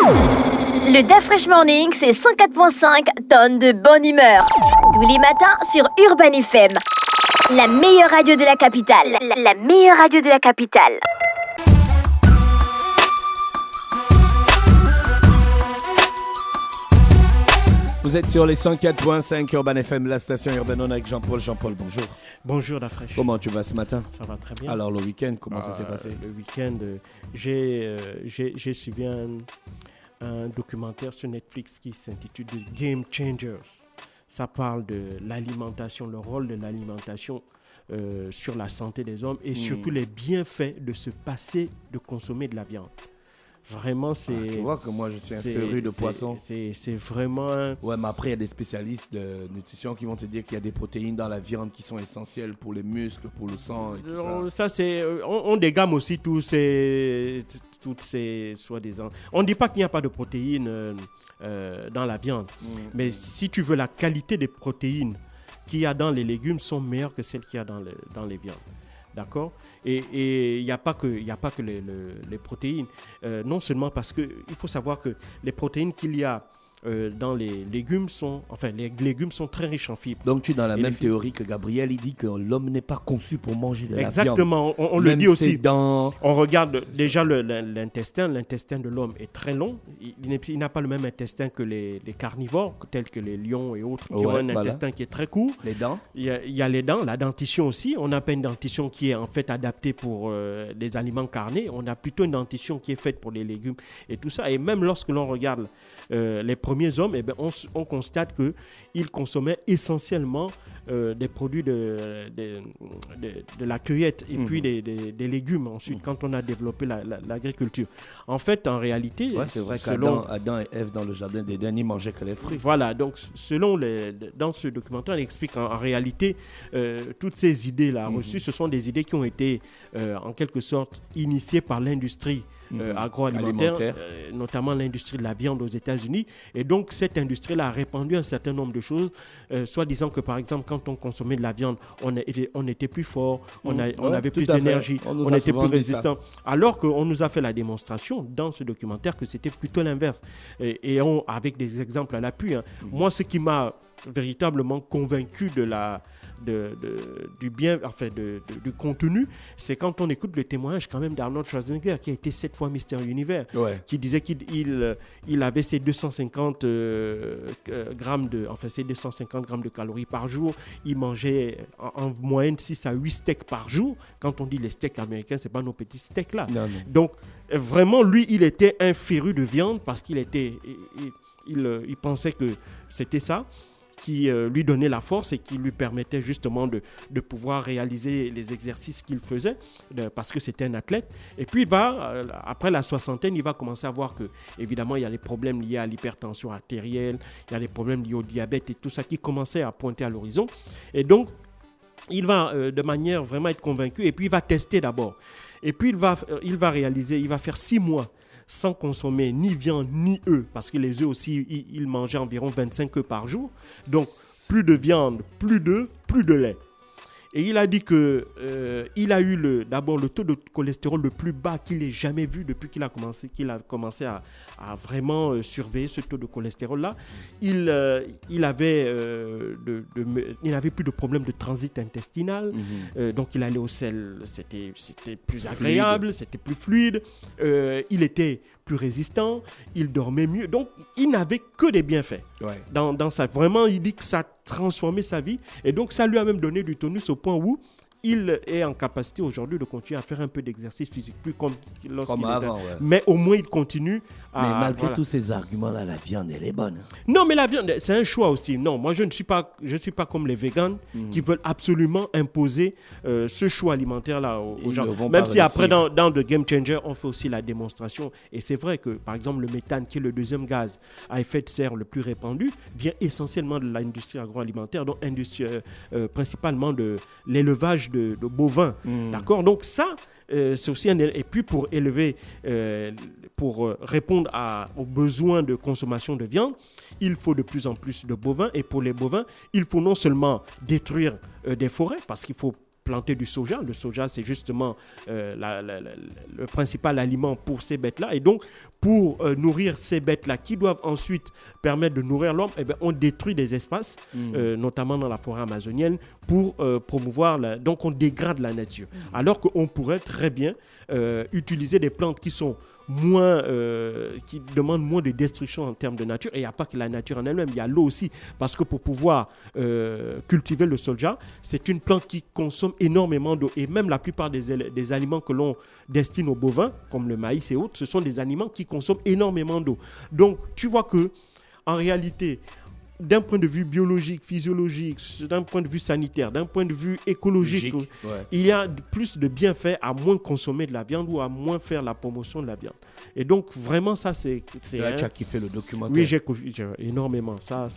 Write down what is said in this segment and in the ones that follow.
Le DAF Fresh Morning, c'est 104.5 tonnes de bonne humeur. Tous les matins sur Urban FM. La meilleure radio de la capitale. La meilleure radio de la capitale. Vous êtes sur les 104.5 Urban FM, la station Urban On avec Jean-Paul. Jean-Paul, bonjour. Bonjour la fraîche. Comment tu vas ce matin? Ça va très bien. Alors le week-end, comment ça s'est passé? Le week-end, j'ai suivi un documentaire sur Netflix qui s'intitule The Game Changers. Ça parle de l'alimentation, le rôle de l'alimentation sur la santé des hommes et surtout les bienfaits de se passer de consommer de la viande. Vraiment, c'est... tu vois que moi, je suis un féru de poisson. C'est vraiment... Ouais, mais après, il y a des spécialistes de nutrition qui vont te dire qu'il y a des protéines dans la viande qui sont essentielles pour les muscles, pour le sang et tout ça. Ça, c'est... On dégamme aussi toutes ces soi-disant... On ne dit pas qu'il n'y a pas de protéines dans la viande. Mais si tu veux, la qualité des protéines qu'il y a dans les légumes sont meilleures que celles qu'il y a dans les viandes. D'accord? Et il n'y a pas que les protéines. Non seulement parce qu'il faut savoir que les protéines qu'il y a dans les légumes sont très riches en fibres. Donc tu es dans la même théorie que Gabriel, il dit que l'homme n'est pas conçu pour manger de la viande. Exactement, on le dit aussi. On regarde déjà l'intestin de l'homme est très long. Il n'a pas le même intestin que les carnivores, tels que les lions et autres, qui ont un intestin qui est très court. Les dents. Il y a les dents, la dentition aussi. On n'a pas une dentition qui est en fait adaptée pour les aliments carnés. On a plutôt une dentition qui est faite pour les légumes et tout ça. Et même lorsque l'on regarde les premiers hommes, on constate qu'ils consommaient essentiellement des produits de la cueillette et puis des légumes ensuite quand on a développé l'agriculture. En fait, en réalité... Ouais, c'est vrai qu'Adam et Ève dans le jardin d'Éden, ils mangeaient que les fruits. Voilà, donc dans ce documentaire, on explique en réalité toutes ces idées-là reçues, ce sont des idées qui ont été en quelque sorte initiées par l'industrie agroalimentaire, notamment l'industrie de la viande aux États-Unis. Et donc, cette industrie-là a répandu un certain nombre de choses, soit disant que, par exemple, quand on consommait de la viande, on était plus fort, on avait plus d'énergie, on était plus résistant. Alors qu'on nous a fait la démonstration dans ce documentaire que c'était plutôt l'inverse. Et avec des exemples à l'appui. Moi, ce qui m'a véritablement convaincu du bien, enfin du contenu, c'est quand on écoute le témoignage quand même d'Arnold Schwarzenegger qui a été 7 fois Mister Univers, qui disait qu'il avait ses 250 grammes de calories par jour. Il mangeait en moyenne 6 à 8 steaks par jour. Quand on dit les steaks américains, c'est pas nos petits steaks là. Non. Donc vraiment, lui, il était un féru de viande parce qu'il il pensait que c'était ça qui lui donnait la force et qui lui permettait justement de pouvoir réaliser les exercices qu'il faisait parce que c'était un athlète. Et puis après la soixantaine, il va commencer à voir que évidemment il y a les problèmes liés à l'hypertension artérielle, il y a les problèmes liés au diabète et tout ça qui commençait à pointer à l'horizon. Et donc il va de manière vraiment être convaincu et puis il va tester d'abord. Et puis il va réaliser, il va faire 6 mois sans consommer ni viande ni œufs, parce que les œufs aussi, il mangeait environ 25 œufs par jour. Donc, plus de viande, plus d'œufs, plus de lait. Et il a dit qu'il a eu d'abord le taux de cholestérol le plus bas qu'il ait jamais vu depuis qu'il a commencé à vraiment surveiller ce taux de cholestérol-là. Il avait plus de problème de transit intestinal. Donc, il allait au sel, c'était plus agréable, c'était plus fluide. Il était plus résistant, il dormait mieux. Donc, il n'avait que des bienfaits. Ouais. Dans ça. Vraiment, il dit que ça a transformé sa vie. Et donc, ça lui a même donné du tonus au point où il est en capacité aujourd'hui de continuer à faire un peu d'exercice physique, plus comme avant, mais au moins il continue à... Mais malgré tous ces arguments-là, la viande, elle est bonne. Non, mais la viande, c'est un choix aussi. Non, moi, je ne suis pas comme les végans qui veulent absolument imposer ce choix alimentaire-là aux gens. Même si après, dans The Game Changer, on fait aussi la démonstration. Et c'est vrai que, par exemple, le méthane, qui est le deuxième gaz à effet de serre le plus répandu, vient essentiellement de l'industrie agroalimentaire, donc principalement de l'élevage de bovins. D'accord? Donc ça, c'est aussi et puis pour élever, pour répondre aux besoins de consommation de viande, il faut de plus en plus de bovins. Et pour les bovins, il faut non seulement détruire des forêts, parce qu'il faut planter du soja. Le soja, c'est justement le principal aliment pour ces bêtes-là. Et donc, pour nourrir ces bêtes-là, qui doivent ensuite permettre de nourrir l'homme, on détruit des espaces, notamment dans la forêt amazonienne, pour promouvoir... Donc, on dégrade la nature. Alors qu'on pourrait très bien utiliser des plantes qui sont qui demandent moins de destruction en termes de nature. Et il n'y a pas que la nature en elle-même, il y a l'eau aussi. Parce que pour pouvoir cultiver le soja, c'est une plante qui consomme énormément d'eau. Et même la plupart des aliments que l'on destine aux bovins, comme le maïs et autres, ce sont des aliments qui consomment énormément d'eau. Donc, tu vois que, en réalité, d'un point de vue biologique, physiologique, d'un point de vue sanitaire, d'un point de vue écologique, il y a plus de bienfaits à moins consommer de la viande ou à moins faire la promotion de la viande. Et donc, vraiment, ça, c'est là, tu as kiffé le documentaire. Oui, j'ai énormément. Ça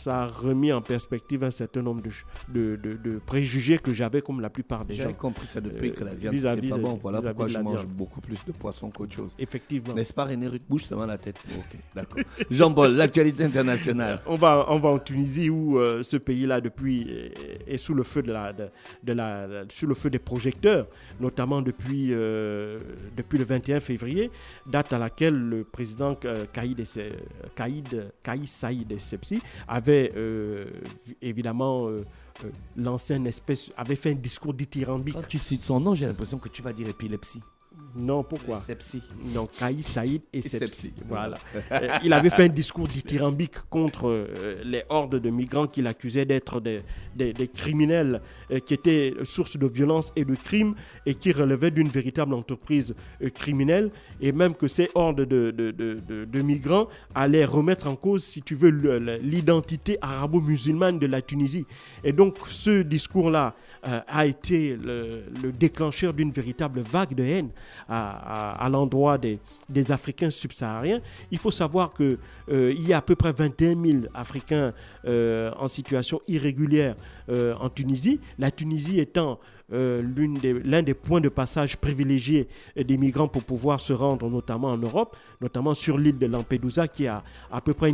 a remis en perspective un certain nombre de préjugés que j'avais comme la plupart des gens. J'avais compris ça depuis que la viande n'était pas bon. Voilà pourquoi je mange beaucoup plus de poisson qu'autre chose. Effectivement. N'est-ce pas, René Rutbouche, ça va la tête? Ok, d'accord. Jean-Paul, l'actualité internationale. On va en Tunisie où ce pays-là depuis est sous le feu sous le feu des projecteurs, notamment depuis le 21 février, date à laquelle le président Kais Saïed Essebsi avait évidemment avait fait un discours dithyrambique. Quand tu cites son nom, j'ai l'impression que tu vas dire épilepsie. Non, pourquoi? Sepsi. Non, Kais Saïed Essebsi. Voilà. Il avait fait un discours dithyrambique contre les hordes de migrants qu'il accusait d'être des criminels qui étaient source de violence et de crimes et qui relevaient d'une véritable entreprise criminelle, et même que ces hordes de migrants allaient remettre en cause, si tu veux, l'identité arabo-musulmane de la Tunisie. Et donc, ce discours-là a été le déclencheur d'une véritable vague de haine à l'endroit des Africains subsahariens. Il faut savoir qu'il y a à peu près 21 000 Africains en situation irrégulière en Tunisie. La Tunisie étant l'un des points de passage privilégiés des migrants pour pouvoir se rendre notamment en Europe, notamment sur l'île de Lampedusa qui est à peu près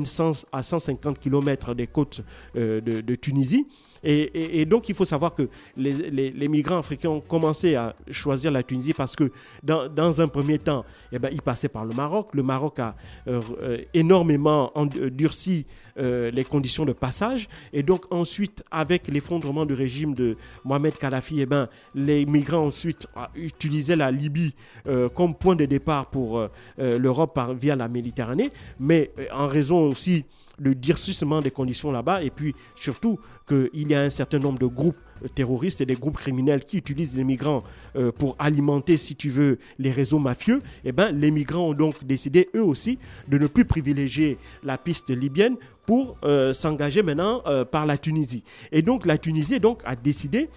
à 150 km des côtes de Tunisie. Et donc, il faut savoir que les migrants africains ont commencé à choisir la Tunisie parce que dans un premier temps, ils passaient par le Maroc. Le Maroc a énormément durci les conditions de passage. Et donc, ensuite, avec l'effondrement du régime de Mohamed Kadhafi, les migrants ensuite utilisaient la Libye comme point de départ pour l'Europe via la Méditerranée. Mais en raison aussi le durcissement des conditions là-bas, et puis surtout qu'il y a un certain nombre de groupes terroristes et des groupes criminels qui utilisent les migrants pour alimenter, si tu veux, les réseaux mafieux, les migrants ont donc décidé, eux aussi, de ne plus privilégier la piste libyenne pour s'engager maintenant par la Tunisie. Et donc, la Tunisie a décidé,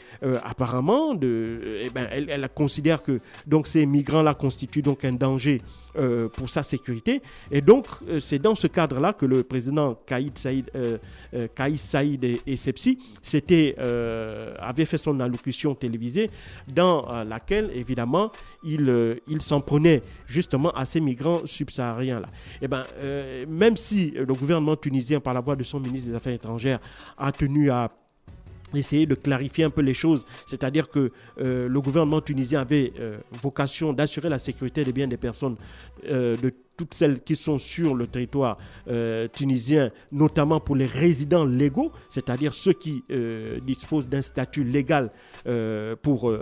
apparemment, elle considère que donc, ces migrants-là constituent donc un danger pour sa sécurité. Et donc, c'est dans ce cadre-là que le président Kais Saïed Essebsi avait fait son allocution télévisée dans laquelle, évidemment, il s'en prenait justement à ces migrants subsahariens-là. Même si le gouvernement tunisien, par la voix de son ministre des Affaires étrangères, a tenu à essayer de clarifier un peu les choses, c'est-à-dire que le gouvernement tunisien avait vocation d'assurer la sécurité des biens des personnes, de toutes celles qui sont sur le territoire tunisien, notamment pour les résidents légaux, c'est-à-dire ceux qui disposent d'un statut légal pour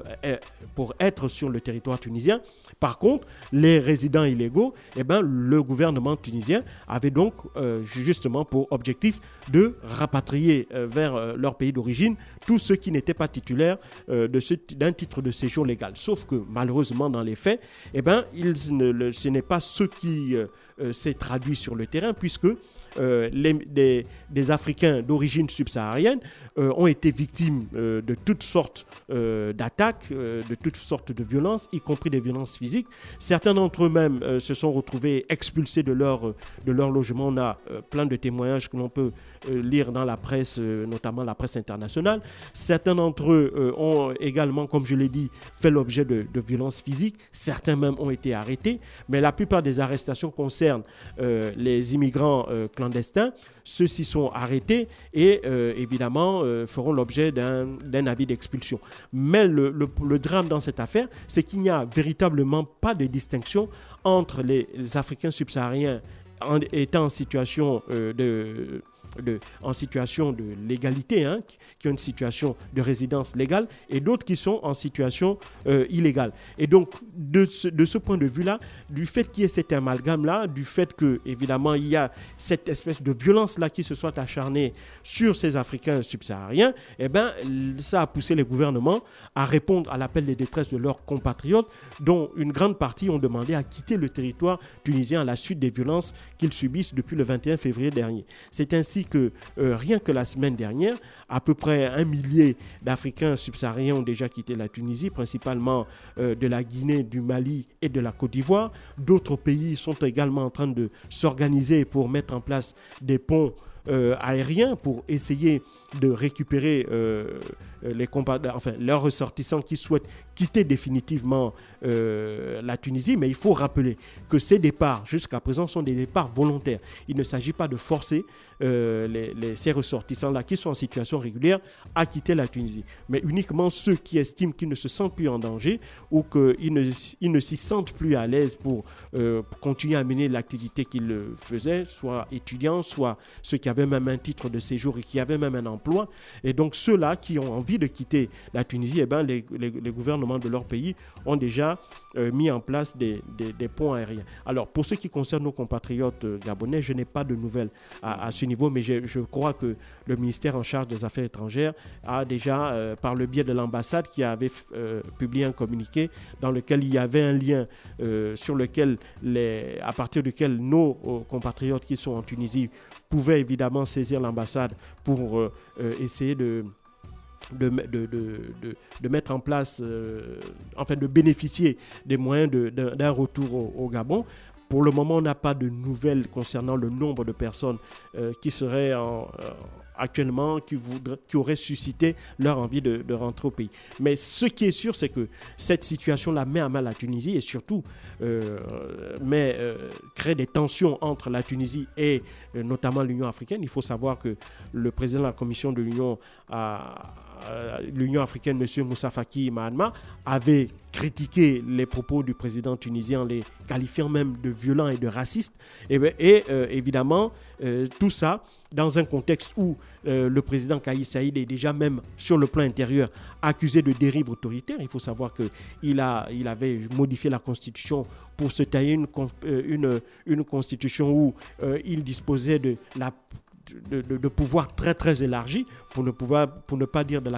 être sur le territoire tunisien. Par contre, les résidents illégaux, le gouvernement tunisien avait donc justement pour objectif de rapatrier vers leur pays d'origine tous ceux qui n'étaient pas titulaires d'un titre de séjour légal. Sauf que malheureusement, dans les faits, ce n'est pas ce qui s'est traduit sur le terrain, puisque des Africains d'origine subsaharienne ont été victimes de toutes sortes d'attaques, de toutes sortes de violences, y compris des violences physiques. Certains d'entre eux même se sont retrouvés expulsés de leur logement. On a plein de témoignages que l'on peut lire dans la presse, notamment la presse internationale. Certains d'entre eux ont également, comme je l'ai dit, fait l'objet de violences physiques. Certains même ont été arrêtés. Mais la plupart des arrestations concernent concerne les immigrants clandestins, ceux-ci sont arrêtés et évidemment feront l'objet d'un avis d'expulsion. Mais le drame dans cette affaire, c'est qu'il n'y a véritablement pas de distinction entre les Africains subsahariens étant en situation en situation de légalité, qui ont une situation de résidence légale, et d'autres qui sont en situation illégale. Et donc, de ce point de vue-là, du fait qu'il y ait cet amalgame-là, du fait que, évidemment, il y a cette espèce de violence-là qui se soit acharnée sur ces Africains subsahariens, eh ben, ça a poussé les gouvernements à répondre à l'appel de détresse de leurs compatriotes, dont une grande partie ont demandé à quitter le territoire tunisien à la suite des violences qu'ils subissent depuis le 21 février dernier. C'est ainsi que rien que la semaine dernière, à peu près 1 millier d'Africains subsahariens ont déjà quitté la Tunisie, principalement de la Guinée, du Mali et de la Côte d'Ivoire. D'autres pays sont également en train de s'organiser pour mettre en place des ponts aériens pour essayer de récupérer leurs ressortissants qui souhaitent quitter définitivement la Tunisie. Mais il faut rappeler que ces départs, jusqu'à présent, sont des départs volontaires. Il ne s'agit pas de forcer ces ressortissants-là qui sont en situation régulière à quitter la Tunisie, mais uniquement ceux qui estiment qu'ils ne se sentent plus en danger ou qu'ils ne s'y sentent plus à l'aise pour continuer à mener l'activité qu'ils faisaient, soit étudiants, soit ceux qui avaient même un titre de séjour et qui avaient même un emploi. Et donc ceux-là qui ont envie de quitter la Tunisie, eh ben, les gouvernements de leur pays ont déjà mis en place des ponts aériens. Alors pour ce qui concerne nos compatriotes gabonais, je n'ai pas de nouvelles à ce niveau, mais je crois que le ministère en charge des Affaires étrangères a déjà, par le biais de l'ambassade qui avait publié un communiqué dans lequel il y avait un lien sur lequel à partir duquel nos compatriotes qui sont en Tunisie pouvaient évidemment saisir l'ambassade pour essayer de mettre en place, de bénéficier des moyens d'un retour au Gabon. Pour le moment, on n'a pas de nouvelles concernant le nombre de personnes qui seraient actuellement, qui auraient suscité leur envie de rentrer au pays. Mais ce qui est sûr, c'est que cette situation-là met à mal la Tunisie et surtout crée des tensions entre la Tunisie et notamment l'Union africaine. Il faut savoir que le président de la Commission de l'Union africaine, M. Moussa Faki Mahamat, avait critiqué les propos du président tunisien, les qualifiant même de violents et de racistes. Évidemment, tout ça dans un contexte où le président Kais Saïed est déjà même sur le plan intérieur accusé de dérive autoritaire. Il faut savoir qu'il avait modifié la constitution pour se tailler une constitution où il disposait de pouvoirs très très élargis, pour ne pas dire de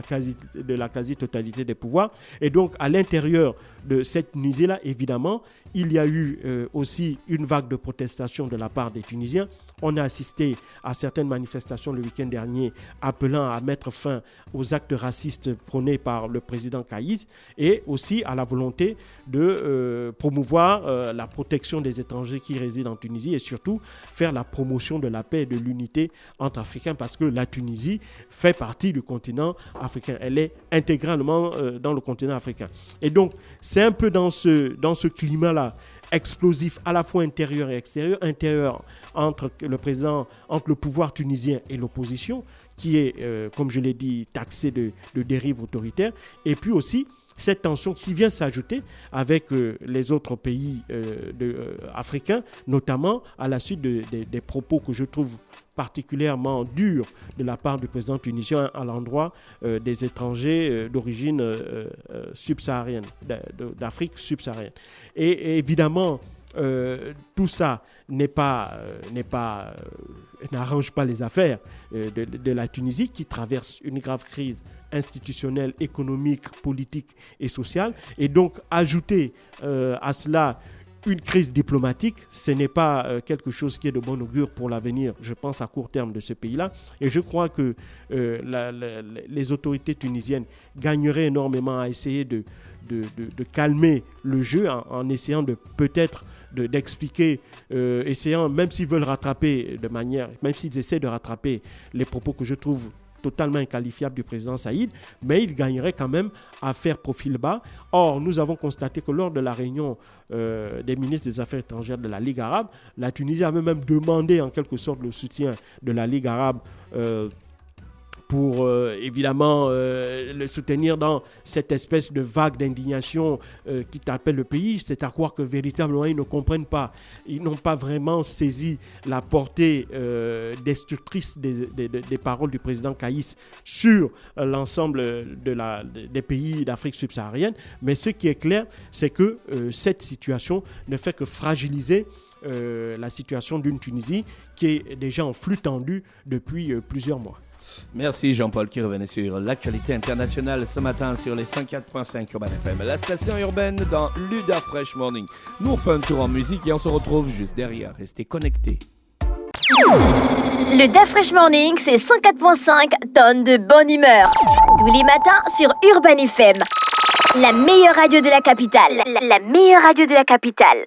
la quasi-totalité des pouvoirs. Et donc à l'intérieur de cette Tunisie-là, évidemment, il y a eu aussi une vague de protestation de la part des Tunisiens. On a assisté à certaines manifestations le week-end dernier appelant à mettre fin aux actes racistes prônés par le président Kaïs et aussi à la volonté de promouvoir la protection des étrangers qui résident en Tunisie et surtout faire la promotion de la paix et de l'unité entre Africains, parce que la Tunisie fait partie du continent africain. Elle est intégralement dans le continent africain. Et donc, c'est un peu dans ce climat-là explosif, à la fois intérieur et extérieur, intérieur entre le pouvoir tunisien et l'opposition, qui est, comme je l'ai dit, taxé de dérive autoritaire, et puis aussi cette tension qui vient s'ajouter avec les autres pays africains, notamment à la suite des propos que je trouve particulièrement durs de la part du président tunisien à l'endroit des étrangers d'origine subsaharienne, d'Afrique subsaharienne. Et évidemment, tout ça n'arrange pas les affaires de la Tunisie, qui traverse une grave crise institutionnelle, économique, politique et sociale. Et donc, ajouter à cela une crise diplomatique, ce n'est pas quelque chose qui est de bon augure pour l'avenir, je pense, à court terme de ce pays-là. Et je crois que les autorités tunisiennes gagneraient énormément à essayer de calmer le jeu en essayant d'expliquer, essayant, même s'ils veulent rattraper même s'ils essaient de rattraper les propos que je trouve totalement inqualifiable du président Saïd, mais il gagnerait quand même à faire profil bas. Or, nous avons constaté que lors de la réunion des ministres des Affaires étrangères de la Ligue arabe, la Tunisie avait même demandé en quelque sorte le soutien de la Ligue arabe pour évidemment le soutenir dans cette espèce de vague d'indignation qui t'appelle le pays. C'est à croire que véritablement ils ne comprennent pas, ils n'ont pas vraiment saisi la portée destructrice des paroles du président Kaïs sur l'ensemble des pays d'Afrique subsaharienne. Mais ce qui est clair, c'est que cette situation ne fait que fragiliser la situation d'une Tunisie qui est déjà en flux tendu depuis plusieurs mois. Merci Jean-Paul qui revenait sur l'actualité internationale ce matin sur les 104.5 Urban FM. La station urbaine dans Luda Fresh Morning. Nous on fait un tour en musique et on se retrouve juste derrière. Restez connectés. Le Da Fresh Morning, c'est 104.5 tonnes de bonne humeur. Tous les matins sur Urban FM. La meilleure radio de la capitale. La meilleure radio de la capitale.